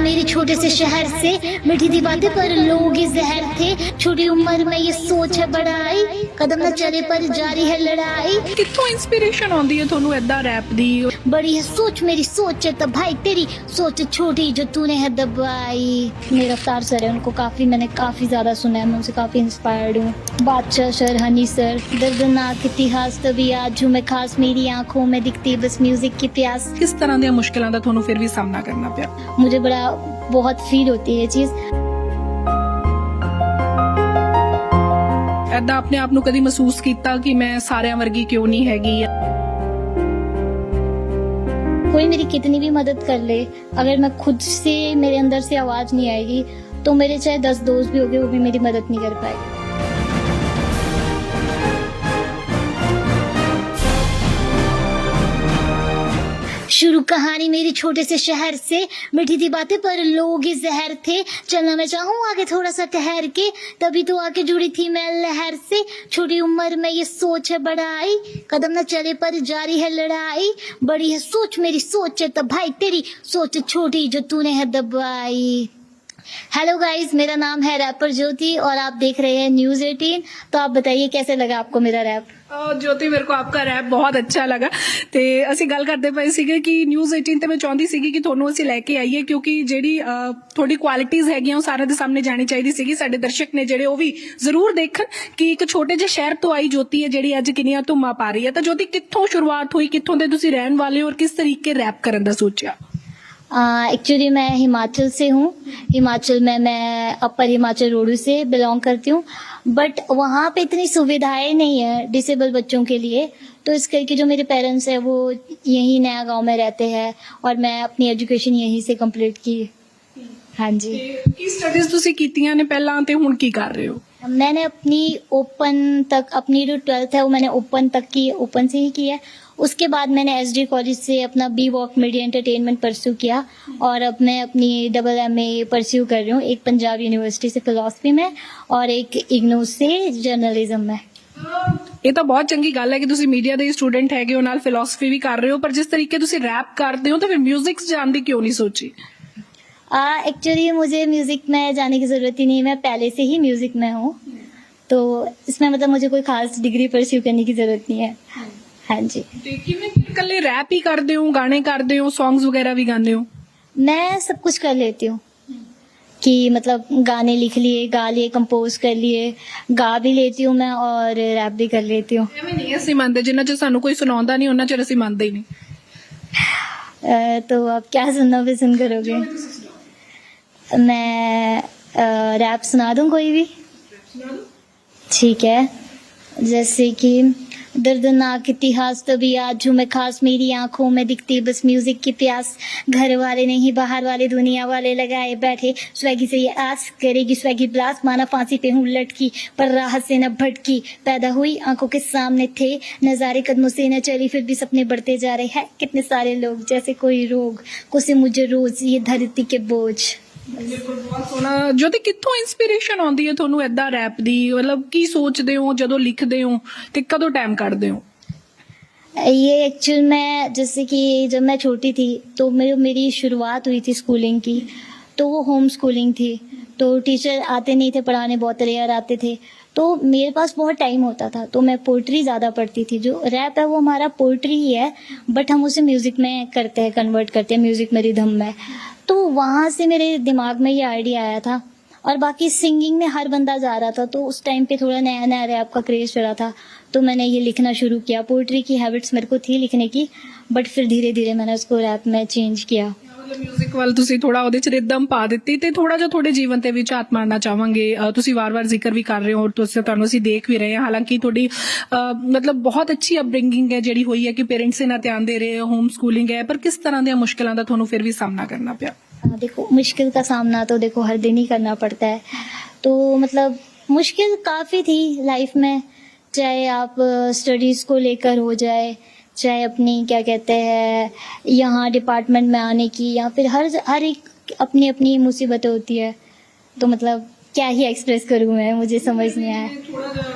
मेरी छोटे से शहर से, मीठी थी बातें पर लोग ही जहर थे। छोटी उम्र में ये सोच है बड़ाई, कदम न चले पर जारी है लड़ाई। कित्थों इंस्पिरेशन आउंदी है ਤੁਹਾਨੂੰ ਏਦਾਂ रैप दी? बड़ी है सोच मेरी सोच है तब भाई तेरी सोच छोटी जो तूने है दबाई। मेरा रफ्तार सर है, उनको मैंने काफ़ी ज़्यादा सुना है, मैं उनसे काफ़ी इंस्पायर्ड हूँ। बादशाह सर, हनी सर, दर्दनाक इतिहास तभी आज हूँ मैं खास, मेरी आंखों में दिखती बस म्यूजिक की प्यास। किस तरह ਦੀਆਂ ਮੁਸ਼ਕਲਾਂ ਦਾ ਤੁਹਾਨੂੰ ਫਿਰ ਵੀ ਸਾਹਮਣਾ ਕਰਨਾ ਪਿਆ? मुझे बहुत फील होती है ये चीज़। ਏਦਾਂ ਆਪਣੇ ਆਪ ਨੂੰ ਕਦੀ ਮਹਿਸੂਸ ਕੀਤਾ ਕਿ ਮੈਂ ਸਾਰਿਆਂ ਵਰਗੀ ਕਿਉਂ ਨਹੀਂ ਹੈਗੀ? कोई मेरी कितनी भी मदद कर ले, अगर मैं खुद से मेरे अंदर से आवाज़ नहीं आएगी तो मेरे चाहे 10 दोस्त भी हो गए वो भी मेरी मदद नहीं कर पाएंगे। शुरू कहानी मेरी छोटे से शहर से, मीठी थी बातें पर लोग ही जहर थे। चलना मैं चाहूँ आगे थोड़ा सा ठहर के, तभी तो आके जुड़ी थी मैं लहर से। छोटी उम्र में ये सोच है बड़ाई, कदम न चले पर जारी है लड़ाई। बड़ी है सोच मेरी सोच है तब भाई तेरी सोच छोटी जो तूने है दबाई। हेलो गाइस, मेरा नाम है रैपर ज्योति और आप देख रहे हैं न्यूज़ 18। तो आप बताइए कैसे लगा आपको मेरा रैप? ज्योति, मेरे को आपका रैप बहुत अच्छा लगा ਤੇ ਅਸੀਂ ਗੱਲ ਕਰਦੇ ਪਏ ਸੀਗੇ ਕਿ ਨਿਊਜ਼ 18 ਤੇ ਮੈਂ ਚਾਹੁੰਦੀ ਸੀਗੀ ਕਿ ਤੁਹਾਨੂੰ ਅਸੀਂ ਲੈ ਕੇ ਆਈਏ ਕਿਉਂਕਿ ਜਿਹੜੀ ਤੁਹਾਡੀ ਕੁਆਲਿਟੀਆਂ ਹੈਗੀਆਂ ਉਹ ਸਾਰਿਆਂ ਦੇ ਸਾਹਮਣੇ ਜਾਣੀ ਚਾਹੀਦੀ ਸੀਗੀ। ਸਾਡੇ ਦਰਸ਼ਕ ਨੇ ਜਿਹੜੇ ਉਹ ਵੀ ਜ਼ਰੂਰ ਦੇਖਣ ਕਿ ਇੱਕ ਛੋਟੇ ਜਿਹੇ ਸ਼ਹਿਰ ਤੋਂ ਆਈ ਜੋਤੀ ਹੈ ਜਿਹੜੀ ਅੱਜ ਕਿੰਨੀਆਂ ਧੁੰਮਾਂ ਪਾ ਰਹੀ ਹੈ। ਤਾਂ ਜੋਤੀ, ਕਿੱਥੋਂ ਸ਼ੁਰੂਆਤ ਹੋਈ, ਕਿੱਥੋਂ ਦੇ ਤੁਸੀਂ ਰਹਿਣ ਵਾਲੇ ਹੋ ਔਰ ਕਿਸ ਤਰੀਕੇ ਰੈਪ ਕਰਨ ਦਾ ਸੋਚਿਆ? एक्चुअली मैं हिमाचल से हूँ। हिमाचल में मैं अपर हिमाचल रोड से बिलोंग करती हूँ, बट वहाँ पे इतनी सुविधाएं नहीं है डिसेबल बच्चों के लिए। तो इस करके जो मेरे पेरेंट्स हैं वो यहीं नया गांव में रहते हैं और मैं अपनी एजुकेशन यहीं से कंप्लीट की। हाँ जी। ਕੀ ਸਟੱਡੀਜ਼ ਤੁਸੀਂ ਕੀਤੀਆਂ ਨੇ ਪਹਿਲਾਂ ਤੇ ਹੁਣ ਕੀ ਕਰ ਰਹੇ ਹੋ? मैंने अपनी जो 12th है वो मैंने ओपन से ही की है। उसके बाद मैंने एसडी कॉलेज से अपना B voc media entertainment pursue किया और अब मैं अपनी MA परस्यू कर रही हूँ, एक पंजाब यूनिवर्सिटी से फिलॉसफी में और एक इग्नू से जर्नलिज्म में। ਇਹ ਤਾਂ ਬਹੁਤ ਚੰਗੀ ਗੱਲ ਹੈ ਕਿ ਤੁਸੀਂ ਮੀਡੀਆ ਦੇ ਸਟੂਡੈਂਟ ਹੈਗੇ ਹੋ, ਨਾਲ ਫਿਲਾਸਫੀ ਵੀ ਕਰ ਰਹੇ ਹੋ, ਪਰ ਜਿਸ ਤਰੀਕੇ ਤੁਸੀਂ ਰੈਪ ਕਰਦੇ ਹੋ ਤਾਂ ਫਿਰ ਮਿਊਜ਼ਿਕ ਜਾਣ ਦੀ ਕਿਉਂ ਨਹੀਂ ਸੋਚੀ? एक्चुअली मुझे म्यूज़िक में जाने की ज़रूरत ही नहीं, मैं पहले से ही म्यूज़िक में हूँ, तो इसमें मतलब मुझे कोई खास डिग्री परस्यू करने की ज़रूरत नहीं है। हाँ जी। ਤੇ ਕਿਵੇਂ ਇਕੱਲੇ ਰੈਪ ਹੀ ਕਰਦੇ ਹੋ, ਗਾਣੇ ਕਰਦੇ ਹੋ, ਸੌਂਗਸ ਵਗੈरह ਵੀ ਗਾਉਂਦੇ ਹੋ? मैं सब कुछ कर लेती हूँ कि मतलब गाने लिख लिए, गा लिए, कंपोज कर लिए, गा भी लेती हूँ मैं और रैप भी कर लेती हूँ। ਐਵੇਂ ਨਹੀਂ ਅਸੀਂ ਮੰਨਦੇ, ਜਿੰਨਾ ਚਿਰ ਸਾਨੂੰ ਕੋਈ ਸੁਣਾਉਂਦਾ ਨਹੀਂ ਉਹਨਾਂ ਚਿਰ ਅਸੀਂ ਮੰਨਦੇ ਹੀ ਨਹੀਂ। तो आप क्या सुनना पसंद करोगे? मैं रैप सुना दूँ कोई भी? ठीक है। जैसे कि दर्दनाक इतिहास तभी आज हूँ मैं खास, मेरी आंखों में दिखती बस म्यूजिक की प्यास। घर वाले नहीं बाहर वाले दुनिया वाले लगाए बैठे, स्वैगी से ये आस करेगी स्वैगी ब्लास्ट, माना फांसी पे हूँ लटकी पर राहत से न भटकी। पैदा हुई आंखों के सामने थे नजारे, कदमों से न चली फिर भी सपने बढ़ते जा रहे हैं। कितने सारे लोग जैसे कोई रोग, कुछ मुझे रोज ये धरती के बोझ। ਬਿਲਕੁਲ, ਬਹੁਤ ਸੋਹਣਾ। ਜੋਤੀ, ਕਿੱਥੋਂ ਇੰਸਪੀਰੇਸ਼ਨ ਆਉਂਦੀ ਹੈ ਤੁਹਾਨੂੰ ਏਦਾਂ ਰੈਪ ਦੀ? ਮਤਲਬ ਕੀ ਸੋਚਦੇ ਹੋ ਜਦੋਂ ਲਿਖਦੇ ਹੋ ਤੇ ਕਦੋਂ ਟਾਈਮ ਕੱਢਦੇ ਹੋ? ये एक्चुअल में जैसे कि जब मैं छोटी थी तो मेरी शुरुआत हुई थी स्कूलिंग की, तो वो होम स्कूलिंग थी, तो टीचर आते नहीं थे पढ़ाने, बहुत रेयर आते थे, तो मेरे पास बहुत टाइम होता था तो मैं पोइट्री ज़्यादा पढ़ती थी। जो रैप है वो हमारा पोइट्री ही है, बट हम उसे म्यूज़िक में करते हैं, कन्वर्ट करते हैं म्यूज़िक में, रिदम में। तो वहाँ से मेरे दिमाग में ये आइडिया आया था। और बाकी सिंगिंग में हर बंदा जा रहा था, तो उस टाइम पे थोड़ा नया नया रैप का क्रेज़ चला था, तो मैंने ये लिखना शुरू किया। पोइट्री की हैबिट्स मेरे को थी लिखने की, बट फिर धीरे धीरे मैंने उसको रैप में चेंज किया। ਮਤਲਬ ਮਿਊਜ਼ਿਕ ਵੱਲ ਤੁਸੀਂ ਥੋੜਾ ਉਹਦੇ ਚ ਰਿਦਮ ਪਾ ਦਿੱਤੀ ਤੇ ਥੋੜਾ ਜਿਹਾ ਤੁਹਾਡੇ ਜੀਵਨ ਤੇ ਵੀ ਝਾਤ ਮਾਰਨਾ ਚਾਹਾਂਗੇ। ਤੁਸੀਂ ਵਾਰ-ਵਾਰ ਜ਼ਿਕਰ ਵੀ ਕਰ ਰਹੇ ਹੋ ਔਰ ਤੁਹਾਨੂੰ ਅਸੀਂ ਦੇਖ ਵੀ ਰਹੇ ਹਾਂ, ਹਾਲਾਂਕਿ ਤੁਹਾਡੀ ਮਤਲਬ ਬਹੁਤ ਅੱਛੀ ਅਪਬ੍ਰਿੰਗਿੰਗ ਹੈ ਜਿਹੜੀ ਹੋਈ ਹੈ ਕਿ ਪੇਰੈਂਟਸ ਇਹਨਾਂ ਧਿਆਨ ਦੇ ਰਹੇ, ਹੋਮ ਸਕੂਲਿੰਗ ਹੈ, ਪਰ ਕਿਸ ਤਰ੍ਹਾਂ ਦੀਆਂ ਮੁਸ਼ਕਲਾਂ ਦਾ ਤੁਹਾਨੂੰ ਫਿਰ ਵੀ ਸਾਹਮਣਾ ਕਰਨਾ ਪਿਆ? देखो, मुश्किल का सामना तो देखो हर दिन ही करना पड़ता है, तो मतलब मुश्किल काफ़ी थी लाइफ में, चाहे आप स्टडीज़ को लेकर हो जाए, चाहे अपनी क्या कहते हैं यहाँ डिपार्टमेंट में आने की, या फिर हर एक अपनी अपनी मुसीबतें होती है। तो मतलब क्या ही एक्सप्रेस करूं मैं, मुझे समझ नहीं आया।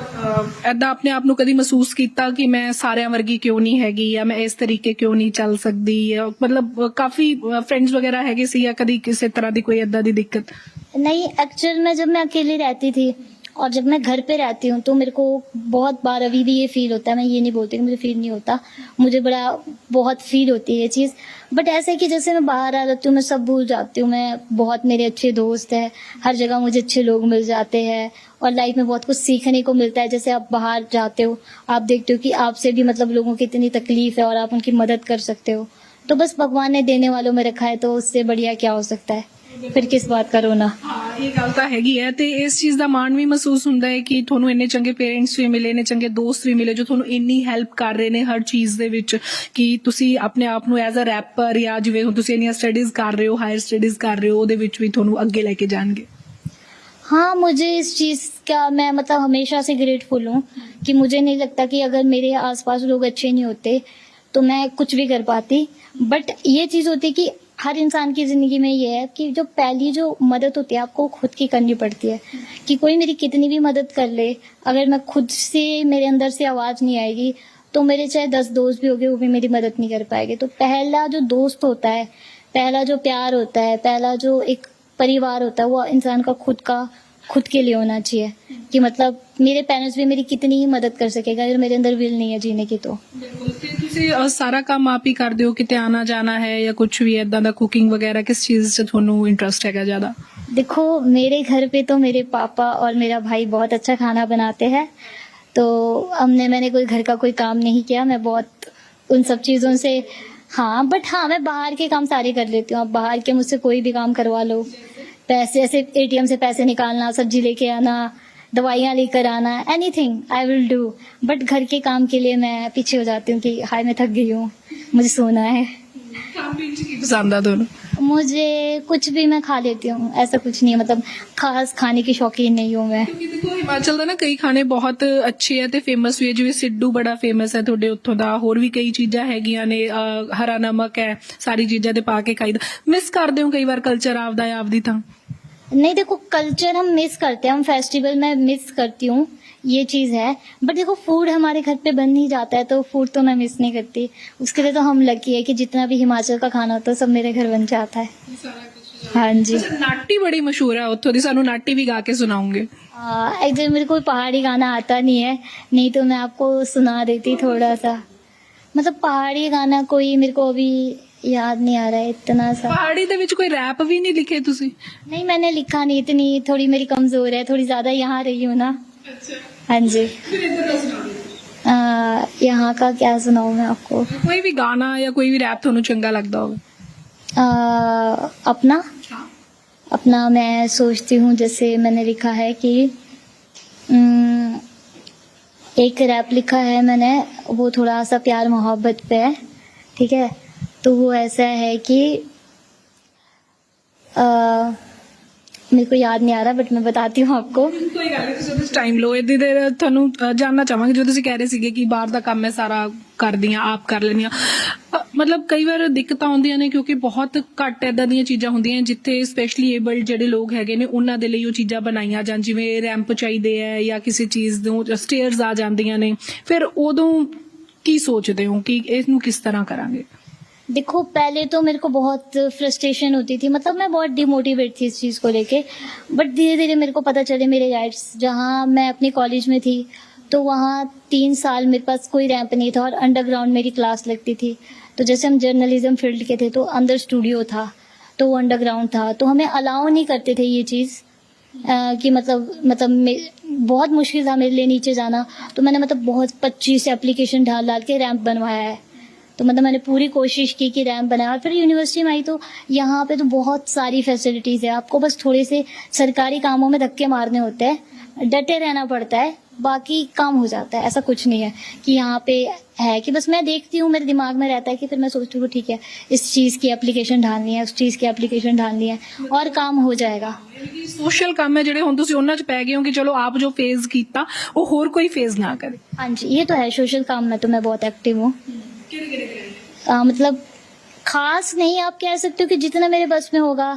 ਐਦਾਂ ਆਪਣੇ ਆਪ ਨੂੰ ਕਦੀ ਮਹਿਸੂਸ ਕੀਤਾ ਕਿ ਮੈਂ ਸਾਰਿਆਂ ਵਰਗੀ ਕਿਉਂ ਨਹੀਂ ਹੈਗੀ ਜਾਂ ਮੈਂ ਇਸ ਤਰੀਕੇ ਕਿਉਂ ਨਹੀਂ ਚੱਲ ਸਕਦੀ, ਜਾਂ ਮਤਲਬ ਕਾਫੀ ਫਰੈਂड्स ਵਗੈरह ਹੈਗੇ ਸੀ, ਜਾਂ ਕਦੀ ਕਿਸੇ ਤਰ੍ਹਾਂ ਦੀ ਕੋਈ ਏਦਾਂ ਦੀ ਦਿੱਕਤ? नहीं, एक्चुअल में जब मैं अकेली रहती थी और जब मैं घर पे रहती हूँ तो मेरे को बहुत बार अभी भी ये फील होता है। मैं ये नहीं बोलती कि मुझे फील नहीं होता, मुझे बड़ा बहुत फील होती है ये चीज़। बट ऐसा है कि जैसे मैं बाहर आ जाती हूँ मैं सब भूल जाती हूँ। मैं बहुत, मेरे अच्छे दोस्त हैं, हर जगह मुझे अच्छे लोग मिल जाते हैं और लाइफ में बहुत कुछ सीखने को मिलता है। जैसे आप बाहर जाते हो, आप देखते हो कि आपसे भी मतलब लोगों की इतनी तकलीफ है और आप उनकी मदद कर सकते हो। तो बस भगवान ने देने वालों में रखा है, तो उससे बढ़िया क्या हो सकता है, ਫਿਰ ਕਿਸ ਬਾਤ का रोना। ਹਾਂ, ਇਹ ਗੱਲ ਤਾਂ ਹੈਗੀ ਹੈ, ਤੇ ਇਸ ਚੀਜ਼ ਦਾ ਮਾਣ ਵੀ ਮਹਿਸੂਸ ਹੁੰਦਾ ਹੈ ਕਿ ਤੁਹਾਨੂੰ ਇੰਨੇ ਚੰਗੇ ਪੇਰੈਂਟਸ ਵੀ ਮਿਲੇ ਨੇ, ਚੰਗੇ ਦੋਸਤ ਵੀ ਮਿਲੇ ਜੋ ਤੁਹਾਨੂੰ ਇੰਨੀ ਹੈਲਪ ਕਰ ਰਹੇ ਨੇ ਹਰ ਚੀਜ਼ ਦੇ ਵਿੱਚ, ਕਿ ਤੁਸੀਂ ਆਪਣੇ ਆਪ ਨੂੰ ਐਜ਼ ਅ ਰੈਪਰ ਜਾਂ ਜਿਵੇਂ ਹੁਣ ਤੁਸੀਂ ਇੰਨੀਆਂ ਸਟੱਡੀਜ਼ ਕਰ ਰਹੇ ਹੋ, ਹਾਇਰ ਸਟੱਡੀਜ਼ ਕਰ ਰਹੇ ਹੋ, ਉਹਦੇ ਵਿੱਚ ਵੀ ਤੁਹਾਨੂੰ ਅੱਗੇ ਲੈ ਕੇ ਜਾਣਗੇ। हाँ, मुझे इस चीज़ का मैं मतलब हमेशा से ग्रेटफुल हूँ कि मुझे नहीं लगता कि अगर मेरे आसपास लोग अच्छे नहीं होते तो मैं कुछ भी कर पाती। बट ये चीज़ होती है कि हर इंसान की ज़िंदगी में ये है कि जो पहली जो मदद होती है आपको खुद की करनी पड़ती है। कि कोई मेरी कितनी भी मदद कर ले, अगर मैं खुद से, मेरे अंदर से आवाज़ नहीं आएगी तो मेरे चाहे 10 दोस्त भी हो गए वो भी मेरी मदद नहीं कर पाएंगे। तो पहला जो दोस्त होता है, पहला जो प्यार होता है, पहला जो एक परिवार होता है, वो इंसान का खुद के लिए होना चाहिए। कि मतलब मेरे पेरेंट्स भी मेरी कितनी ही मदद कर सकेगा अगर मेरे अंदर विल नहीं है जीने की। तो ਬਿਲਕੁਲ, ਤੇ ਤੁਸੀਂ ਸਾਰਾ ਕੰਮ ਆਪ ਹੀ ਕਰਦੇ ਹੋ, ਕਿਤੇ ਆਣਾ ਜਾਣਾ ਹੈ ਜਾਂ ਕੁਝ ਵੀ ਏਦਾਂ ਦਾ, ਕੁਕਿੰਗ ਵਗੈरह, ਕਿਸ ਚੀਜ਼ 'ਚ ਤੁਹਾਨੂੰ ਇੰਟਰਸਟ ਹੈਗਾ ਜ਼ਿਆਦਾ? देखो, मेरे घर पे तो मेरे पापा और मेरा भाई बहुत अच्छा खाना बनाते हैं, तो मैंने कोई घर का कोई काम नहीं किया। मैं बहुत उन सब चीज़ों से, हाँ, बट हाँ, मैं बाहर के काम सारे कर लेती हूँ। आप बाहर के मुझसे कोई भी काम करवा लो, पैसे ऐसे ATM से पैसे निकालना, सब्जी लेके आना, दवाइयाँ लेकर आना, anything I will do. But घर के काम के लिए मैं पीछे हो जाती हूँ कि हाय मैं थक गई हूँ, मुझे सोना है। ਖਾਣ ਪੀਣ 'ਚ ਕੀ ਪਸੰਦ ਆ ਤੁਹਾਨੂੰ? मुझे कुछ भी मैं खा लेती हूँ, ऐसा कुछ नहीं है, मतलब खास खाने की शौकीन नहीं हूँ मैं। ਕਿਉਂਕਿ ਦੇਖੋ ਹਿਮਾਚਲ ਦਾ ਨਾ ਕਈ ਖਾਣੇ ਬਹੁਤ ਅੱਛੇ ਆ ਤੇ ਫੇਮਸ ਵੀ ਹੈ, ਜਿਵੇਂ ਸਿੱਧੂ ਬੜਾ ਫੇਮਸ ਹੈ ਤੁਹਾਡੇ ਉੱਥੋਂ ਦਾ, ਹੋਰ ਵੀ ਕਈ ਚੀਜ਼ਾਂ ਹੈਗੀਆਂ ਨੇ, ਹਰਾ ਨਮਕ ਹੈ, ਸਾਰੀ ਚੀਜ਼ਾਂ ਤੇ ਪਾ ਕੇ ਖਾਈਦਾ। ਮਿਸ ਕਰਦੇ ਹੋ ਕਈ ਵਾਰ ਕਲਚਰ ਆਪਦਾ ਜਾਂ ਆਪਦੀ ਥਾਂ? नहीं, देखो कल्चर हम मिस करते हैं, हम फेस्टिवल में मिस करती हूँ, ये चीज़ है। बट देखो फूड हमारे घर पे बन ही जाता है तो फूड तो मैं मिस नहीं करती। उसके लिए तो हम लकी है कि जितना भी हिमाचल का खाना होता है सब मेरे घर बन जाता है। हाँ जी। ਅੱਛਾ, ਨਾਟੀ ਬੜੀ ਮਸ਼ਹੂਰ ਹੈ ਉੱਥੋਂ ਦੀ, ਸਾਨੂੰ ਨਾਟੀ ਵੀ ਗਾ ਕੇ ਸੁਣਾਉਂਗੇ? एक्चुअली मेरे को पहाड़ी गाना आता नहीं है, नहीं तो मैं आपको सुना देती थोड़ा सा। मतलब पहाड़ी गाना कोई मेरे को अभी याद नहीं आ रहा है इतना सा। ਪਹਾੜੀ ਦੇ ਵਿੱਚ ਕੋਈ ਰੈਪ ਵੀ ਨਹੀਂ ਲਿਖੇ ਤੁਸੀਂ? नहीं, मैंने लिखा नहीं, इतनी थोड़ी मेरी कमजोर है, थोड़ी ज्यादा यहाँ रही हूँ ना। ਅੱਛਾ, हाँ जी। ਫਿਰ ਇੱਧਰ ਦਾ ਸੁਣਾ ਦਿਓ। यहाँ का क्या सुनाऊँ मैं आपको? ਕੋਈ ਵੀ ਗਾਣਾ ਜਾਂ ਕੋਈ ਵੀ ਰੈਪ ਤੁਹਾਨੂੰ ਚੰਗਾ ਲੱਗਦਾ ਹੋਵੇ? अपना ਹਾਂ। अपना मैं सोचती हूँ, जैसे मैंने लिखा है कि एक रैप लिखा है मैंने, वो थोड़ा सा प्यार मोहब्बत पे है, ठीक है। तो वो ऐसा है कि मेरे को याद नहीं आ रहा, बट मैं बताती हूँ आपको। ਕੋਈ ਗੱਲ ਨਹੀਂ, ਤੁਸੀਂ ਉਹਦੇ ਟਾਈਮ ਲਓ। ਇਹਦੀ ਦੇਰ ਤੁਹਾਨੂੰ ਜਾਣਨਾ ਚਾਹਾਂਗੇ, ਜੋ ਤੁਸੀਂ ਕਹਿ ਰਹੇ ਸੀਗੇ ਕਿ ਬਾਹਰ ਦਾ ਕੰਮ ਮੈਂ ਸਾਰਾ ਕਰਦੀ ਹਾਂ, ਆਪ ਕਰ ਲੈਂਦੀ ਹਾਂ, ਮਤਲਬ ਕਈ ਵਾਰ ਦਿੱਕਤਾਂ ਆਉਂਦੀਆਂ ਨੇ ਕਿਉਂਕਿ ਬਹੁਤ ਘੱਟ ਏਦਾਂ ਦੀਆਂ ਚੀਜ਼ਾਂ ਹੁੰਦੀਆਂ ਜਿੱਥੇ ਸਪੈਸ਼ਲੀ ਏਬਲਡ ਜਿਹੜੇ ਲੋਕ ਹੈਗੇ ਨੇ ਉਹਨਾਂ ਦੇ ਲਈ ਉਹ ਚੀਜ਼ਾਂ ਬਣਾਈਆਂ ਜਾਣ, ਜਿਵੇਂ ਰੈਂਪ ਚਾਹੀਦੇ ਹੈ ਜਾਂ ਕਿਸੇ ਚੀਜ਼ ਨੂੰ ਸਟੇਅਰਸ ਆ ਜਾਂਦੀਆਂ ਨੇ, ਫਿਰ ਉਦੋਂ ਕੀ ਸੋਚਦੇ ਹੋ ਕਿ ਇਹਨੂੰ ਕਿਸ ਤਰ੍ਹਾਂ ਕਰਾਂਗੇ? देखो, पहले तो मेरे को बहुत फ्रस्ट्रेशन होती थी, मतलब मैं बहुत डिमोटिवेट थी इस चीज़ को लेके। बट धीरे धीरे मेरे को पता चले मेरे राइट्स। जहाँ मैं अपनी कॉलेज में थी तो वहाँ 3 साल मेरे पास कोई रैंप नहीं था और अंडरग्राउंड मेरी क्लास लगती थी। तो जैसे हम जर्नलिज्म फील्ड के थे तो अंदर स्टूडियो था, तो वो अंडरग्राउंड था, तो हमें अलाउ नहीं करते थे ये चीज़ कि मतलब बहुत मुश्किल था मेरे लिए नीचे जाना। तो मैंने मतलब बहुत 25 एप्लीकेशन डाल के रैंप बनवाया है। तो मतलब मैंने पूरी कोशिश की कि रैंप बनाया। और फिर यूनिवर्सिटी में आई तो यहाँ पे तो बहुत सारी फैसिलिटीज़ है, आपको बस थोड़े से सरकारी कामों में धक्के मारने होते हैं, डटे रहना पड़ता है, बाकी काम हो जाता है। ऐसा कुछ नहीं है कि यहाँ पे है कि बस मैं देखती हूँ, मेरे दिमाग में रहता है कि फिर मैं सोचती हूँ ठीक है इस चीज़ की एप्लीकेशन डालनी है, उस चीज़ की एप्लीकेशन डालनी है और काम हो जाएगा। ਸੋਸ਼ਲ ਕੰਮ ਹੈ ਜਿਹੜੇ ਹੁਣ ਤੁਸੀਂ ਉਹਨਾਂ 'ਚ ਪੈ ਗਏ ਹੋ ਕਿ ਚਲੋ ਆਪ ਜੋ ਫੇਜ਼ ਕੀਤਾ ਉਹ ਹੋਰ ਕੋਈ ਫੇਜ਼ ਨਾ ਕਰੇ। हाँ जी, ये तो है, सोशल काम में तो मैं बहुत एक्टिव हूँ। मतलब खास नहीं, आप कह सकते हो कि जितना मेरे बस में होगा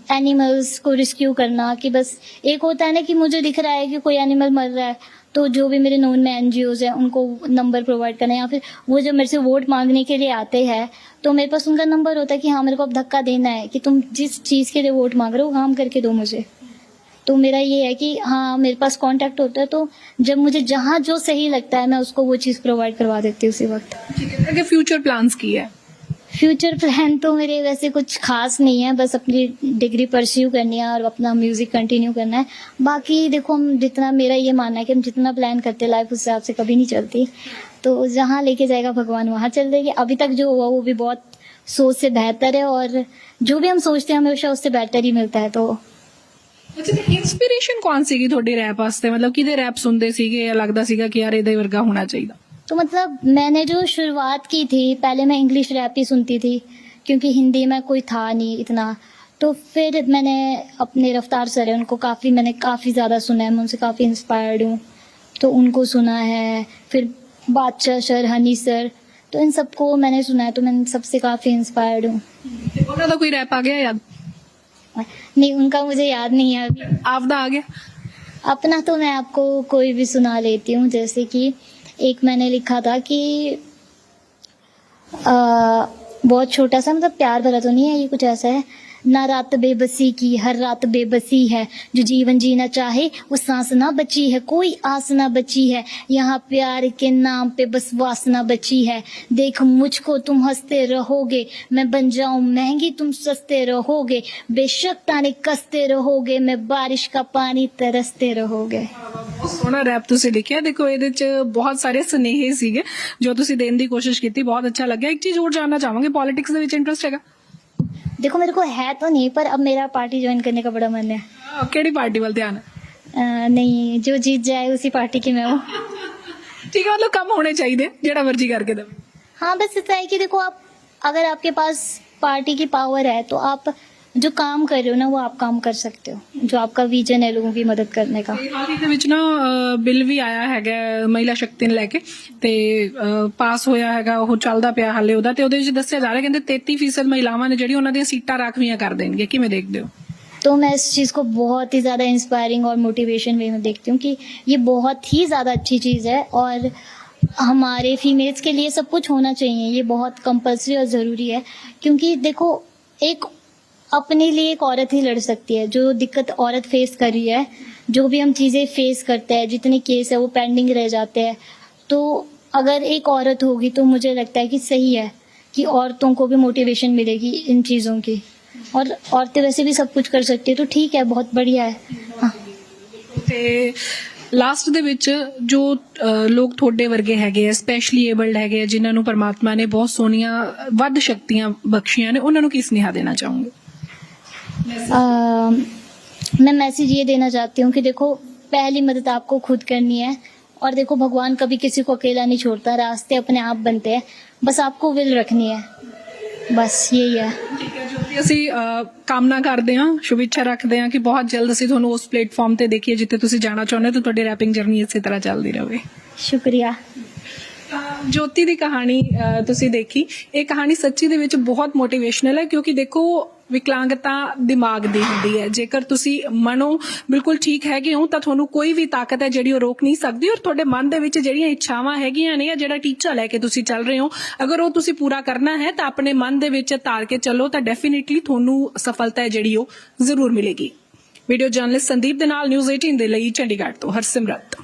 एनिमल्स को रिस्क्यू करना, कि बस एक होता है ना कि मुझे दिख रहा है कि कोई एनिमल मर रहा है तो जो भी मेरे नोन में एनजीओज हैं उनको नंबर प्रोवाइड करना, या फिर वो जब मेरे से वोट मांगने के लिए आते हैं तो मेरे पास उनका नंबर होता है कि हाँ मेरे को अब धक्का देना है कि तुम जिस चीज़ के लिए वोट मांग रहे हो काम करके दो मुझे। तो मेरा ये है कि हाँ मेरे पास कांटेक्ट होता है, तो जब मुझे जहाँ जो सही लगता है मैं उसको वो चीज़ प्रोवाइड करवा देती हूँ उसी वक्त। कि फ्यूचर प्लान्स की है? फ्यूचर प्लान तो मेरे वैसे कुछ खास नहीं है, बस अपनी डिग्री परस्यू करनी है और अपना म्यूजिक कंटिन्यू करना है। बाकी देखो हम जितना, मेरा ये मानना है कि हम जितना प्लान करते हैं लाइफ उस हिसाब से कभी नहीं चलती, तो जहाँ लेके जाएगा भगवान वहाँ चल देंगे। अभी तक जो हुआ वो भी बहुत सोच से बेहतर है, और जो भी हम सोचते हैं हमेशा उससे बेटर ही मिलता है। तो ਅੱਛਾ, ਤੇ ਇਨਸਪੀਰੇਸ਼ਨ ਕੌਣ ਸੀਗੀ ਤੁਹਾਡੀ ਰੈਪ ਵਾਸਤੇ? ਮਤਲਬ ਕਿਹਦੇ ਰੈਪ ਸੁਣਦੇ ਸੀਗੇ ਜਾਂ ਲੱਗਦਾ ਸੀਗਾ ਕਿ ਯਾਰ ਇਹਦੇ ਵਰਗਾ ਹੋਣਾ ਚਾਹੀਦਾ? तो मतलब मैंने जो शुरुआत की थी, पहले मैं इंग्लिश रैप ही सुनती थी क्योंकि हिंदी में कोई था नहीं इतना। तो फिर मैंने अपने रफ्तार सर है उनको मैंने काफ़ी ज़्यादा सुना है, मैं उनसे काफ़ी इंस्पायर्ड हूँ, तो उनको सुना है। फिर बादशाह सर, हनी सर, तो इन सबको मैंने सुना है, तो मैं सबसे काफ़ी इंस्पायर्ड हूँ। ਤੇ ਉਹਨਾਂ ਦਾ ਕੋਈ ਰੈਪ ਆ ਗਿਆ याद? नहीं, उनका मुझे याद नहीं है अभी। ਆਪਦਾ ਆ ਗਿਆ? अपना तो मैं आपको कोई भी सुना लेती हूँ, जैसे कि एक मैंने लिखा था कि बहुत छोटा सा, मतलब प्यार भरा तो नहीं है ये, कुछ ऐसा है। ना रात बेबसी की, हर रात बेबसी है, जो जीवन जीना चाहे वो सांस ना बची है, कोई आस ना बची है, यहाँ प्यार के नाम पे बस वासना बची है। देख मुझको तुम हंसते रहोगे, मैं बन जाऊं महंगी तुम सस्ते रहोगे, बेशक ताने कसते रहोगे, मैं बारिश का पानी तरसते रहोगे। ਬਹੁਤ ਸੋਹਣਾ ਰੈਪ ਤੁਸੀਂ ਲਿਖਿਆ। ਦੇਖੋ ਇਹਦੇ ਚ ਬਹੁਤ ਸਾਰੇ ਸੁਨੇਹੇ ਸੀਗੇ ਜੋ ਤੁਸੀਂ ਦੇਣ ਦੀ ਕੋਸ਼ਿਸ਼ ਕੀਤੀ, ਬਹੁਤ ਅੱਛਾ ਲੱਗਿਆ। ਇੱਕ ਚੀਜ਼ ਹੋਰ ਜਾਣਨਾ ਚਾਹਾਂਗੇ, ਪੋਲਿਟਿਕਸ ਦੇ ਵਿੱਚ ਇੰਟਰਸਟ ਹੈਗਾ? देखो मेरे को है तो नहीं, पर अब मेरा पार्टी ज्वाइन करने का बड़ा मन है। ਕਿਹੜੀ ਪਾਰਟੀ ਵੱਲ ਧਿਆਨ ਹੈ? नहीं, जो जीत जाए उसी पार्टी की मैं हूँ। ਠੀਕ ਹੈ, ਮਤਲਬ ਕੰਮ ਹੋਣੇ ਚਾਹੀਦੇ ਜਿਹੜਾ ਮਰਜ਼ੀ ਕਰਕੇ ਦੇਵੇ। हाँ, बस इतना है कि देखो आप, अगर आपके पास पार्टी की पावर है तो आप जो काम कर रहे हो ना वो आप काम कर सकते हो, जो आपका विजन है लोगों की मदद करने का। ਤੇ ਹਾਲ ਹੀ ਦੇ ਵਿੱਚ ਨਾ ਬਿੱਲ ਵੀ ਆਇਆ ਹੈਗਾ ਮਹਿਲਾ ਸ਼ਕਤੀ ਨੂੰ ਲੈ ਕੇ, ਤੇ ਪਾਸ ਹੋਇਆ ਹੈਗਾ, ਉਹ ਚੱਲਦਾ ਪਿਆ ਹਾਲੇ ਉਹਦਾ, ਤੇ ਉਹਦੇ ਵਿੱਚ ਦੱਸਿਆ ਜਾ ਰਿਹਾ ਕਹਿੰਦੇ 33% ਮਹਿਲਾਵਾਂ ਨੇ ਜਿਹੜੀ ਉਹਨਾਂ ਦੀਆਂ ਸੀਟਾਂ ਰਾਖਵੀਆਂ ਕਰ ਦੇਣਗੇ। ਕਿਵੇਂ ਦੇਖਦੇ ਹੋ? तो मैं इस चीज़ को बहुत ही ज़्यादा इंस्पायरिंग और मोटिवेशन वे में देखती हूँ कि ये बहुत ही ज़्यादा अच्छी चीज़ है, और हमारे फीमेल्स के लिए सब कुछ होना चाहिए, ये बहुत कंपल्सरी और ज़रूरी है। क्योंकि देखो एक अपने लिए एक औरत ही लड़ सकती है, जो दिक्कत औरत फेस कर रही है, जो भी हम चीज़ें फेस करते हैं, जितने केस है वो पेंडिंग रह जाते हैं, तो अगर एक औरत होगी तो मुझे लगता है कि सही है कि औरतों को भी मोटिवेशन मिलेगी इन चीज़ों की, और औरतें वैसे भी सब कुछ कर सकती है, तो ठीक है, बहुत बढ़िया है। हाँ, ਤੇ ਲਾਸਟ ਦੇ ਵਿੱਚ ਜੋ ਲੋਕ ਤੁਹਾਡੇ ਵਰਗੇ ਹੈਗੇ ਆ, ਸਪੈਸ਼ਲੀ ਏਬਲਡ ਹੈਗੇ ਆ, ਜਿਨ੍ਹਾਂ ਨੂੰ ਪਰਮਾਤਮਾ ਨੇ ਬਹੁਤ ਸੋਹਣੀਆਂ ਵੱਧ ਸ਼ਕਤੀਆਂ ਬਖਸ਼ੀਆਂ ਨੇ, ਉਹਨਾਂ ਨੂੰ ਕੀ ਸੁਨੇਹਾ ਦੇਣਾ ਚਾਹੋਗੇ? मैं मैसेज ये देना चाहती हूँ कि देखो पहली मदद आपको खुद करनी है, और देखो भगवान कभी किसी को अकेला नहीं छोड़ता, रास्ते अपने आप बनते हैं, बस आपको विल रखनी है, बस यही है। ਠੀਕ ਹੈ ਜੋਤੀ, ਅਸੀਂ ਕਾਮਨਾ ਕਰਦੇ ਹਾਂ, ਸ਼ੁਭ ਇੱਛਾ ਰੱਖਦੇ ਹਾਂ ਕਿ ਬਹੁਤ ਜਲਦ ਅਸੀਂ ਤੁਹਾਨੂੰ ਉਸ ਪਲੇਟਫਾਰਮ ਤੇ ਦੇਖੀਏ ਜਿੱਥੇ ਤੁਸੀਂ ਜਾਣਾ ਚਾਹੁੰਦੇ ਹੋ, ਤੇ ਤੁਹਾਡੀ ਰੈਪਿੰਗ ਜਰਨੀ ਇਸੇ ਤਰ੍ਹਾਂ ਚੱਲਦੀ ਰਹੇ। शुक्रिया। ਜੋਤੀ ਦੀ ਕਹਾਣੀ ਤੁਸੀਂ ਦੇਖੀ, ਇਹ ਕਹਾਣੀ ਸੱਚੀ ਦੇ ਵਿੱਚ ਬਹੁਤ ਮੋਟੀਵੇਸ਼ਨਲ ਹੈ, ਕਿਉਂਕਿ ਦੇਖੋ ਵਿਕਲਾਂਗਤਾ ਦਿਮਾਗ ਦੀ ਹੁੰਦੀ ਹੈ। ਜੇਕਰ ਤੁਸੀਂ ਮਨੋਂ ਬਿਲਕੁਲ ਠੀਕ ਹੈਗੇ ਹੋ ਤਾਂ ਤੁਹਾਨੂੰ ਕੋਈ ਵੀ ਤਾਕਤ ਹੈ ਜਿਹੜੀ ਉਹ ਰੋਕ ਨਹੀਂ ਸਕਦੀ, ਔਰ ਤੁਹਾਡੇ ਮਨ ਦੇ ਵਿੱਚ ਜਿਹੜੀਆਂ ਇੱਛਾਵਾਂ ਹੈਗੀਆਂ ਨੇ, ਜਿਹੜਾ ਟੀਚਾ ਲੈ ਕੇ ਤੁਸੀਂ ਚੱਲ ਰਹੇ ਹੋ, ਅਗਰ ਉਹ ਤੁਸੀਂ ਪੂਰਾ ਕਰਨਾ ਹੈ ਤਾਂ ਆਪਣੇ ਮਨ ਦੇ ਵਿੱਚ ਧਾਰ ਕੇ ਚੱਲੋ, ਤਾਂ ਡੈਫੀਨਿਟਲੀ ਤੁਹਾਨੂੰ ਸਫਲਤਾ ਹੈ ਜਿਹੜੀ ਉਹ ਜ਼ਰੂਰ ਮਿਲੇਗੀ। ਵੀਡੀਓ ਜਰਨਲਿਸਟ ਸੰਦੀਪ ਦੇ ਨਾਲ ਨਿਊਜ਼ 18 ਦੇ ਲਈ ਚੰਡੀਗੜ੍ਹ ਤੋਂ ਹਰਸਿਮਰਤ।